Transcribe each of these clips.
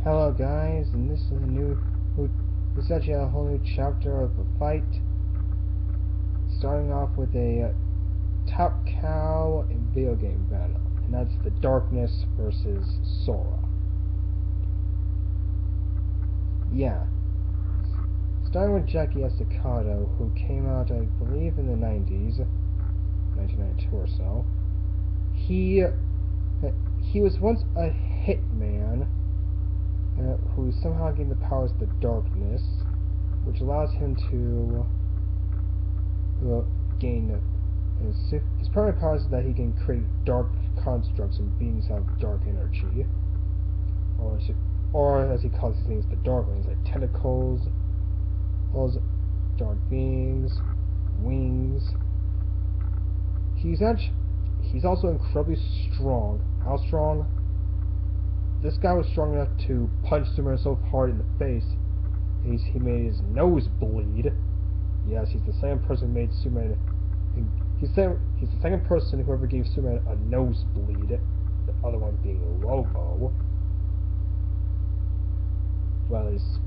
Hello guys, and this is this is actually a whole new chapter of a fight. Starting off with a top cow and video game battle, and that's the Darkness versus Sora. Yeah. Starting with Jackie Estacado, who came out, I believe, in the 90s, 1992 or so. He was once a hitman who somehow gained the powers of the darkness, which allows him to gain his primary powers is that he can create dark constructs and beings of dark energy, or as he calls these things, the darklings, like tentacles, those dark beings, wings. He's also incredibly strong. How strong? This guy was strong enough to punch Superman so hard in the face, he made his nose bleed. Yes, he's the same person who made Superman. He's the second person who ever gave Superman a nosebleed. The other one being Lobo. Well, he's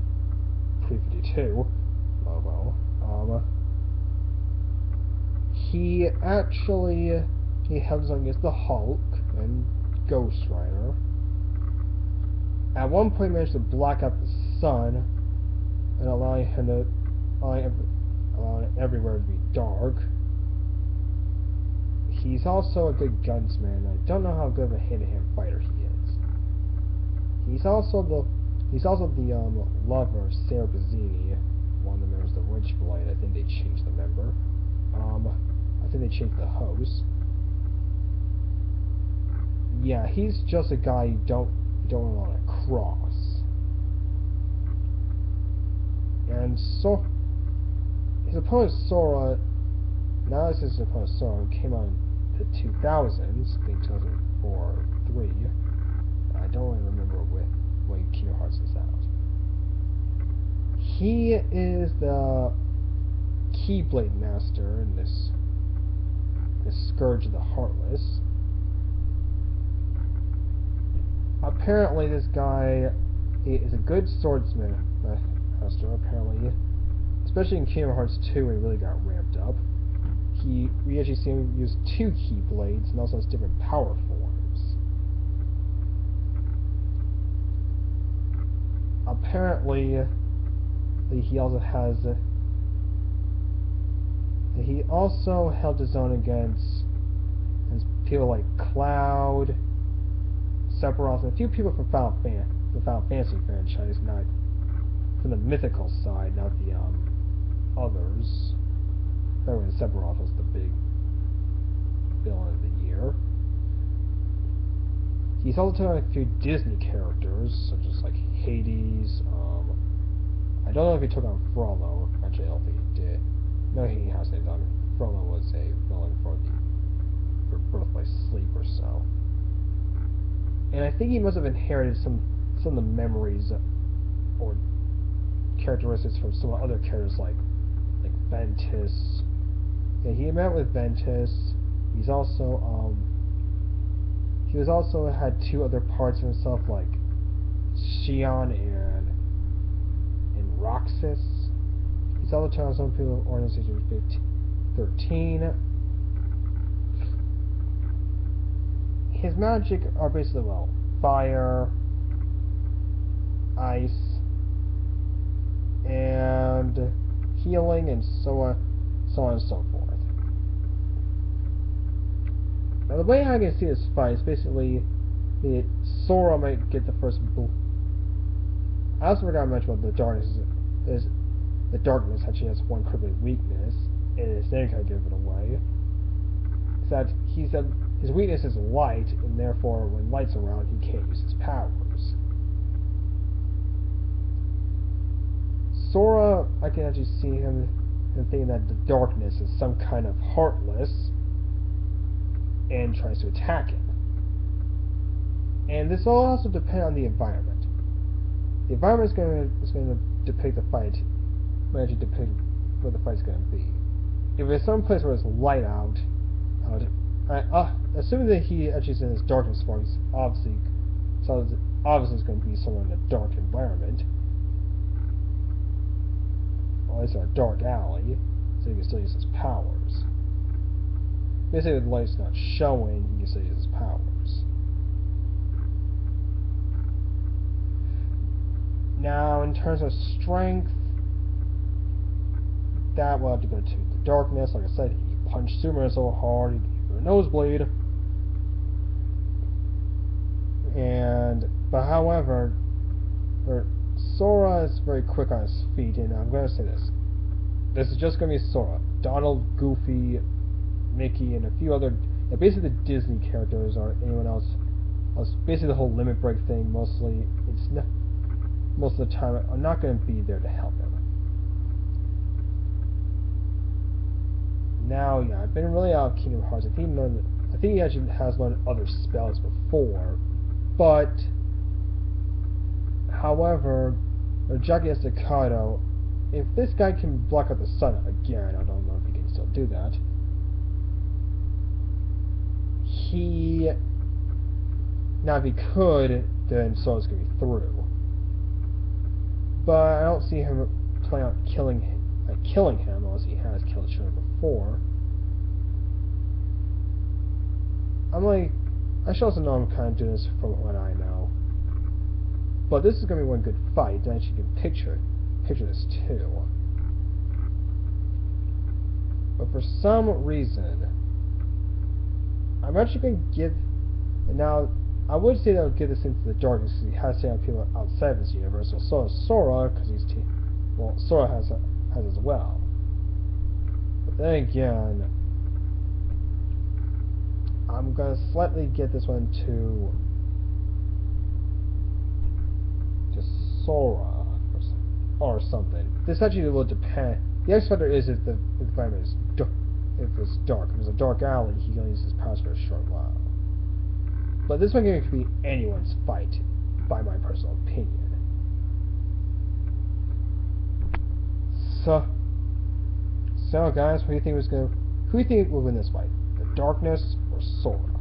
pre-52. Lobo. He held his own against the Hulk and Ghost Rider. At one point, he managed to block out the sun and allowing everywhere to be dark. He's also a good gunsman. I don't know how good of a hand-to-hand fighter he is. He's also the lover of Sarah Bazzini, one of the members of the Witchblade. I think they changed the member. I think they changed the host. Yeah, he's just a guy you don't want to cross. And so his opponent Sora, now this is his opponent Sora, who came out in the 2000s, being 2004 or 3. I don't really remember when Kingdom Hearts is out. He is the Keyblade Master in this Scourge of the Heartless. Apparently this guy is a good swordsman, master, apparently. Especially in Kingdom Hearts 2, he really got ramped up. We actually see him use 2 Keyblades and also has different power forms. Apparently, he also held his own against people like Cloud, Sephiroth, and a few people from the Final Fantasy franchise, not from the mythical side, not the others. Remember when Sephiroth was the big villain of the year. He's also taken on a few Disney characters, such as like Hades. I don't know if he took on Frollo. Actually, I don't think he did. No, he hasn't done. Frollo was a villain for Birth by Sleep or so. And I think he must have inherited some of the memories or characteristics from some other characters like Ventus. Yeah, he met with Ventus. He also had 2 other parts of himself like Xion and Roxas. He's also turned on some people of Organization 13. His magic are basically, well, fire, ice, and healing, and so on and so forth. Now, the way I can see this fight is basically Sora might get the first blow. I also forgot to mention about the darkness. The darkness actually has one crippling weakness, and his name can't give it away. It's that his weakness is light, and therefore, when light's around, he can't use his powers. Sora, I can actually see him thinking that the darkness is some kind of heartless, and tries to attack him. And this will also depend on the environment. The environment is going to depict the fight, might actually depict where the fight's going to be. If it's some place where it's light out, assuming that he actually is in his darkness form, he's obviously obviously it's going to be somewhere in a dark environment. Or at least in a dark alley, so he can still use his powers. Basically, the light's not showing, he can still use his powers. Now, in terms of strength, that will have to go to the darkness. Like I said, he punched Superman so hard, he gave him a nosebleed. But however, Sora is very quick on his feet, and I'm going to say this. This is just going to be Sora. Donald, Goofy, Mickey, and a few other, basically the Disney characters or anyone else. Basically the whole limit break thing, mostly, most of the time, I'm not going to be there to help him. Now, yeah, I've been really out of Kingdom Hearts. I think he actually has learned other spells before, but however, Jackie Estacado, if this guy can block out the sun again, I don't know if he can still do that. Now if he could, then Sora's gonna be through. But I don't see him planning on killing him unless he has killed Sora before. I should also know I'm kind of doing this from what I know. But this is going to be one good fight, and I actually can picture this too. But for some reason, I'm actually going to give... Now, I would say that I would give this into the darkness because he has to have people outside this universe. Well, so is Sora, because Sora has as well. But then again, I'm going to slightly get this one to Sora or something. This actually will depend. The X factor is if the environment is if it's dark. If it's a dark alley, he can only use his powers for a short while. But this one game could be anyone's fight, by my personal opinion. So guys, who do you think will win this fight? The darkness or Sora?